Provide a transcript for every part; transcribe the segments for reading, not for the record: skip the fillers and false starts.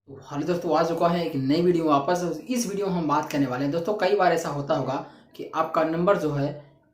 Hello दोस्तों, आ चुका है एक नई वीडियो वापस। इस वीडियो में हम बात करने वाले हैं दोस्तों, कई बार ऐसा होता होगा कि आपका नंबर जो है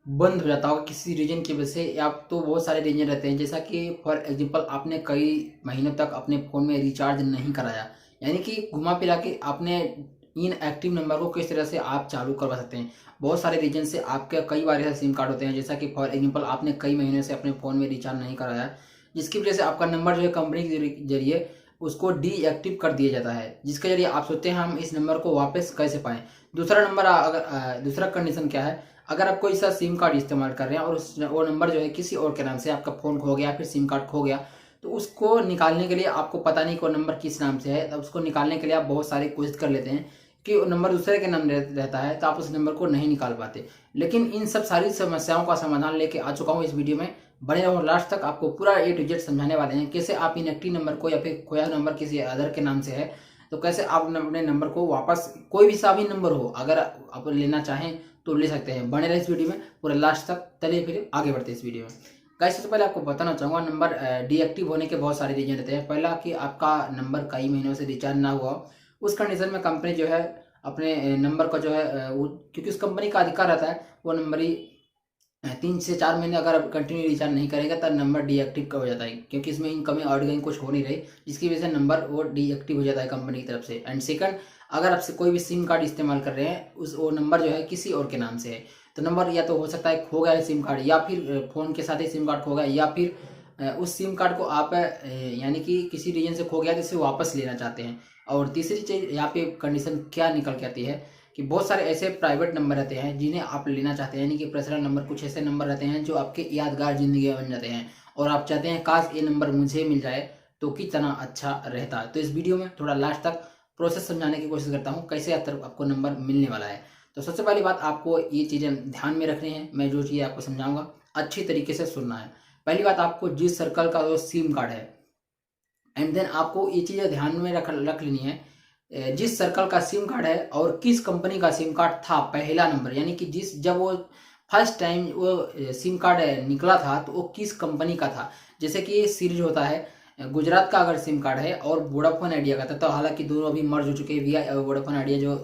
बंद हो जाता होगा किसी रीजन की वजह से, या तो बहुत सारे रीजन रहते हैं, जैसा कि फॉर एग्जांपल आपने कई महीनों तक अपने फ़ोन में रिचार्ज नहीं कराया, यानी कि घुमा फिरा के आपने इन एक्टिव नंबर को किस तरह से आप चालू करवा सकते हैं। बहुत सारे रीजन से आपके कई बार ऐसे सिम कार्ड होते हैं, जैसा कि फॉर एग्जांपल आपने कई महीने से अपने फ़ोन में रिचार्ज नहीं कराया, जिसकी वजह से आपका नंबर जो है कंपनी के जरिए उसको डीएक्टिव कर दिया जाता है, जिसके जरिए आप सोचते हैं हम इस नंबर को वापस कैसे पाएं। दूसरा नंबर, अगर दूसरा कंडीशन क्या है, अगर आप कोई सा सिम कार्ड इस्तेमाल कर रहे हैं और वो नंबर जो है किसी और के नाम से, आपका फ़ोन खो गया फिर सिम कार्ड खो गया, तो उसको निकालने के लिए आपको पता नहीं कि वो नंबर किस नाम से है, तब उसको निकालने के लिए आप बहुत सारी कोशिश कर लेते हैं कि वो नंबर दूसरे के नाम रहता है, तो आप उस नंबर को नहीं निकाल पाते। लेकिन इन सब सारी समस्याओं का समाधान लेके आ चुका हूँ इस वीडियो में। बने रहो लास्ट तक, आपको पूरा ए टू जेड समझाने वाले हैं कैसे आप इनएक्टिव नंबर को, या फिर खोया नंबर किसी अदर के नाम से है तो कैसे आप अपने नंबर को वापस, कोई भी सा भी नंबर हो अगर आप लेना चाहें तो ले सकते हैं। बने रहे इस वीडियो में पूरा लास्ट तक। चलिए फिर आगे बढ़ते हैं इस वीडियो में। गाइस, सबसे पहले आपको बताना चाहूँगा, नंबर डीएक्टिव होने के बहुत सारे रीजन रहते हैं। पहला कि आपका नंबर कई महीनों से रिचार्ज ना हुआ, उस कंडीशन में कंपनी जो है अपने नंबर को जो है क्योंकि उस कंपनी का अधिकार रहता है, वो नंबर ही 3 से 4 महीने अगर आप कंटिन्यू रिचार्ज नहीं करेंगे तब नंबर डीएक्टिव का हो जाता है, क्योंकि इसमें इनकमिंग आउटगोइंग कुछ हो नहीं रही, जिसकी वजह से नंबर वो डीएक्टिव हो जाता है कंपनी की तरफ से। एंड सेकंड, अगर आपसे कोई भी सिम कार्ड इस्तेमाल कर रहे हैं, उस वो नंबर जो है किसी और के नाम से है, तो नंबर या तो हो सकता है खो गया है सिम कार्ड, या फिर फ़ोन के साथ ही सिम कार्ड खो गया, या फिर उस सिम कार्ड को आप यानी कि किसी रीजन से खो गया जिसे वापस लेना चाहते हैं। और तीसरी चीज़ यहाँ पे कंडीशन क्या निकल के आती है कि बहुत सारे ऐसे प्राइवेट नंबर रहते हैं जिन्हें आप लेना चाहते हैं, यानी कि पर्सनल नंबर, कुछ ऐसे नंबर रहते हैं जो आपके यादगार ज़िंदगी में बन जाते हैं और आप चाहते हैं काश ये नंबर मुझे मिल जाए तो कितना अच्छा रहता। तो इस वीडियो में थोड़ा लास्ट तक प्रोसेस समझाने की कोशिश करता हूँ कैसे आपको नंबर मिलने वाला है। तो सबसे पहली बात, आपको ये चीज़ें ध्यान में रखनी है। मैं जो चीज़ आपको समझाऊंगा अच्छी तरीके से सुनना है। पहली बात, आपको जिस सर्कल का जो सिम कार्ड है, एंड देन आपको ये चीज़ें ध्यान में रख लेनी है, जिस सर्कल का सिम कार्ड है और किस कंपनी का सिम कार्ड था पहला नंबर, यानी कि जब वो फर्स्ट टाइम वो सिम कार्ड निकला था तो वो किस कंपनी का था। जैसे कि ये सीरीज होता है, गुजरात का अगर सिम कार्ड है और वोडाफोन आइडिया का था, तो हालांकि दोनों अभी मर्ज हो चुके हैं, वी वोडाफोन आइडिया जो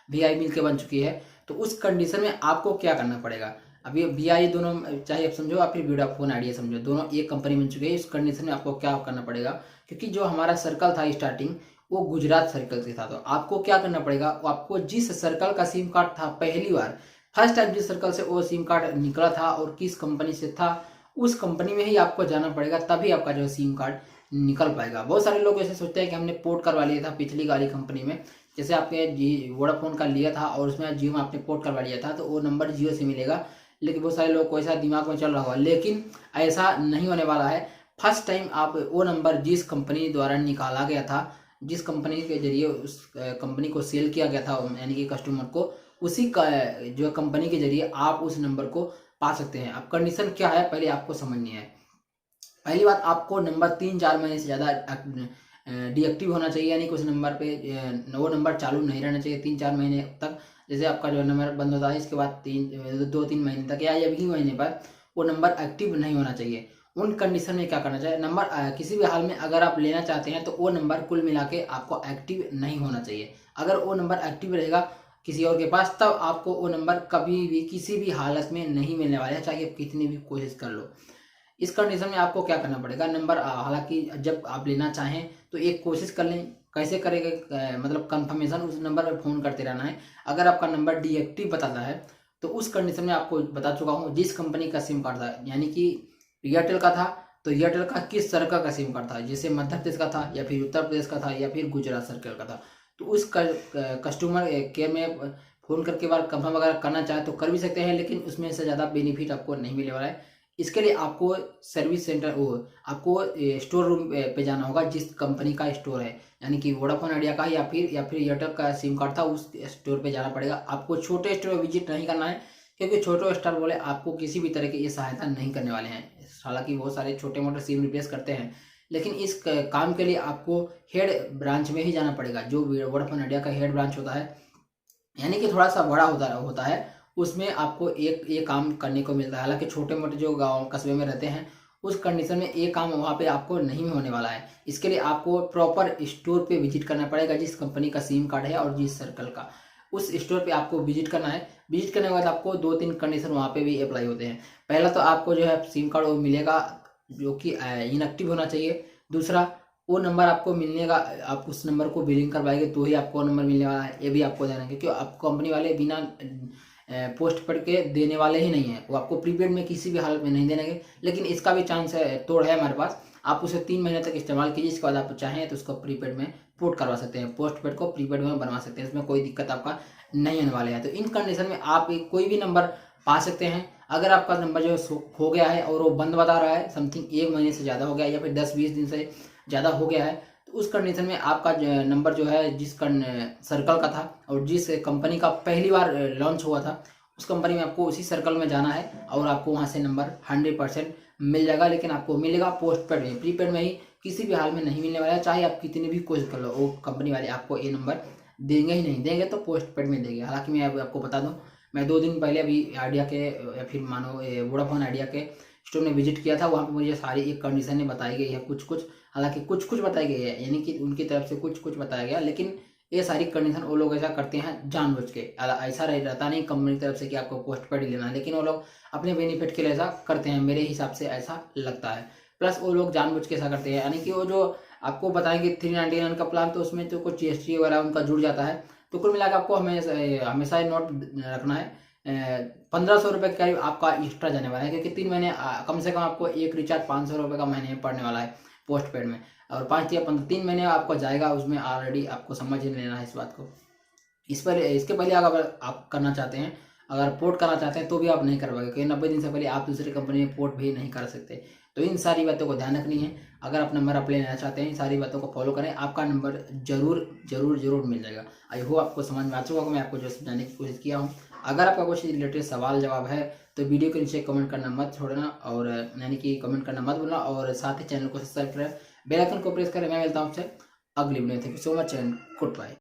वी मिल के बन चुकी है, तो उस कंडीशन में आपको क्या करना पड़ेगा। अभी वी दोनों चाहे आप समझो या फिर वोडाफोन आइडिया समझो, दोनों एक कंपनी बन चुकी है। इस कंडीशन में आपको क्या करना पड़ेगा, क्योंकि जो हमारा सर्कल था स्टार्टिंग वो गुजरात सर्कल से था, तो आपको क्या करना पड़ेगा, वो आपको जिस सर्कल का सिम कार्ड था पहली बार फर्स्ट टाइम जिस सर्कल से वो सिम कार्ड निकला था और किस कंपनी से था, उस कंपनी में ही आपको जाना पड़ेगा, तभी आपका जो सिम कार्ड निकल पाएगा। बहुत सारे लोग ऐसे सोचते हैं कि हमने पोर्ट करवा लिया था पिछली वाली कंपनी में, जैसे आपने जी वोडाफोन का लिया था और उसमें जियो में आपने पोर्ट करवा लिया था, तो वो नंबर जियो से मिलेगा। लेकिन बहुत सारे लोग को ऐसा दिमाग में चल रहा होगा, लेकिन ऐसा नहीं होने वाला है। फर्स्ट टाइम आप वो नंबर जिस कंपनी द्वारा निकाला गया था, जिस कंपनी के जरिए उस कंपनी को सेल किया गया था, यानी कि कस्टमर को, उसी का जो कंपनी के जरिए आप उस नंबर को पा सकते हैं। अब कंडीशन क्या है पहले आपको समझनी है। पहली बात, आपको नंबर 3-4 महीने से ज़्यादा डीएक्टिव होना चाहिए, यानी कि उस नंबर पे वो नंबर चालू नहीं रहना चाहिए 3-4 महीने तक। जैसे आपका जो नंबर बंद होता है इसके बाद 2-3 महीने तक या अभी महीने पर वो नंबर एक्टिव नहीं होना चाहिए। उन कंडीशन में क्या करना चाहिए, नंबर किसी भी हाल में अगर आप लेना चाहते हैं तो वो नंबर कुल मिला के आपको एक्टिव नहीं होना चाहिए। अगर वो नंबर एक्टिव रहेगा किसी और के पास, तब आपको वो नंबर कभी भी किसी भी हालत में नहीं मिलने वाला है, चाहे आप कितनी भी कोशिश कर लो। इस कंडीशन में आपको क्या करना पड़ेगा, नंबर हालांकि जब आप लेना चाहें तो एक कोशिश कर लें, कैसे करेंगे, मतलब कंफर्मेशन उस नंबर पर फ़ोन करते रहना है। अगर आपका नंबर डीएक्टिव बताता है तो उस कंडीशन में आपको बता चुका हूँ जिस कंपनी का सिम कार्ड था, यानी कि एयरटेल का था तो एयरटेल का किस सर्कल का सिम कार्ड था, जैसे मध्य प्रदेश का था या फिर उत्तर प्रदेश का था या फिर गुजरात सर्कल का था, तो उस कस्टमर केयर में फ़ोन करके बार कंफर्म वगैरह करना चाहे तो कर भी सकते हैं, लेकिन उसमें से ज़्यादा बेनिफिट आपको नहीं मिलने वाला है। इसके लिए आपको सर्विस सेंटर, वो आपको स्टोर रूम पे जाना होगा जिस कंपनी का स्टोर है, यानी कि वोडाफोन आइडिया का या फिर एयरटेल का सिम कार्ड था, उस स्टोर पे जाना पड़ेगा। आपको छोटे स्टोर विजिट नहीं करना है, क्योंकि छोटे स्टोर वाले आपको किसी भी तरह की ये सहायता नहीं करने वाले हैं। हालांकि बहुत सारे छोटे मोटे सिम रिप्लेस करते हैं, लेकिन इस काम के लिए आपको हेड ब्रांच में ही जाना पड़ेगा। जो वोडाफोन आइडिया का हेड ब्रांच होता है, यानी कि थोड़ा सा बड़ा होता है, उसमें आपको एक काम करने को मिलता है। हालांकि छोटे मोटे जो गांव कस्बे में रहते हैं उस कंडीशन में ये काम वहाँ पे आपको नहीं होने वाला है। इसके लिए आपको प्रॉपर स्टोर पे विजिट करना पड़ेगा, जिस कंपनी का सिम कार्ड है और जिस सर्कल का, उस स्टोर पे आपको विजिट करना है। विजिट करने के बाद आपको 2-3 कंडीशन वहाँ पे भी अप्लाई होते हैं। पहला तो आपको जो है सिम कार्ड वो मिलेगा जो कि इनएक्टिव होना चाहिए। दूसरा, वो नंबर आपको मिलने का, आप उस नंबर को बिलिंग करवाएंगे तो ही आपको नंबर मिलने वाला है, ये भी आपको ध्यान रखें, क्योंकि आप कंपनी वाले बिना पोस्ट पेड के देने वाले ही नहीं है। वो आपको प्रीपेड में किसी भी हालत में नहीं देंगे, लेकिन इसका भी चांस है, तोड़ है हमारे पास। आप उसे 3 महीने तक इस्तेमाल कीजिए, इसके बाद आप चाहें तो उसको प्रीपेड में पोर्ट करवा सकते हैं, पोस्ट पेड को प्रीपेड में बनवा सकते हैं, इसमें कोई दिक्कत आपका नहीं आने वाले है। तो इन कंडीशन में आप कोई भी नंबर पा सकते हैं। अगर आपका नंबर जो है खो गया है और वो बंद बता रहा है, समथिंग 1 महीने से ज़्यादा हो गया है या फिर 10-20 दिन से ज़्यादा हो गया है, तो उस कंडीशन में आपका नंबर जो है जिस सर्कल का था और जिस कंपनी का पहली बार लॉन्च हुआ था, उस कंपनी में आपको उसी सर्कल में जाना है और आपको वहाँ से नंबर 100% मिल जाएगा। लेकिन आपको मिलेगा पोस्ट पेड में, प्रीपेड में ही किसी भी हाल में नहीं मिलने वाला है। चाहे आप कितनी भी कोशिश कर लो, वो कंपनी वाले आपको ये नंबर देंगे ही नहीं, देंगे तो पोस्ट पेड में देंगे। हालांकि मैं आपको बता दूं, मैं 2 दिन पहले अभी आइडिया के या फिर मानो वोडाफोन आइडिया के स्टोर में विजिट किया था। वहाँ पे मुझे सारी एक कंडीशन बताई गई है, कुछ हालांकि कुछ बताई गई है, यानी कि उनकी तरफ से कुछ बताया गया, लेकिन ये सारी कंडीशन वो लोग ऐसा करते हैं जानबूझ के। ऐसा रहता नहीं कंपनी की तरफ से कि आपको पोस्ट पेड ही लेना है, लेकिन वो लोग अपने बेनिफिट के लिए ऐसा करते हैं, मेरे हिसाब से ऐसा लगता है। प्लस वो लोग जानबूझ के ऐसा करते हैं, यानी कि वो जो आपको बताएंगे 399 का प्लान, तो उसमें तो कुछ GST वगैरह उनका जुड़ जाता है। तो कुल मिलाकर आपको हमेशा नोट रखना है, 1500 रुपये के करीब आपका एक्स्ट्रा जाने वाला है, क्योंकि 3 महीने कम से कम आपको एक रिचार्ज 500 रुपये का महीने में पड़ने वाला है पोस्ट पेड में, और 5 या 3 महीने आपको जाएगा उसमें। ऑलरेडी आपको समझ ही लेना है इस बात को। इसके पहले अगर आप करना चाहते हैं, अगर पोर्ट करना चाहते हैं तो भी आप नहीं करवाएंगे, क्योंकि 90 दिन से पहले आप दूसरी कंपनी में पोर्ट भी नहीं कर सकते। तो इन सारी बातों को ध्यान रखनी है। अगर आप नंबर अप्लाई लेना चाहते हैं, इन सारी बातों को फॉलो करें, आपका नंबर जरूर मिल जाएगा। आई होप आपको समझ में आ चुका होगा, मैं आपको जो समझाने की कोशिश किया हूँ। अगर आपका कुछ रिलेटेड सवाल जवाब है तो वीडियो के नीचे कमेंट करना मत छोड़ना, और यानी कि कमेंट करना मत भूलना, और साथ ही चैनल को सब्सक्राइब करें, बेल आइकन को प्रेस करें। मैं मिलता हूँ आपसे अगली वीडियो में। Thank you so much and good bye.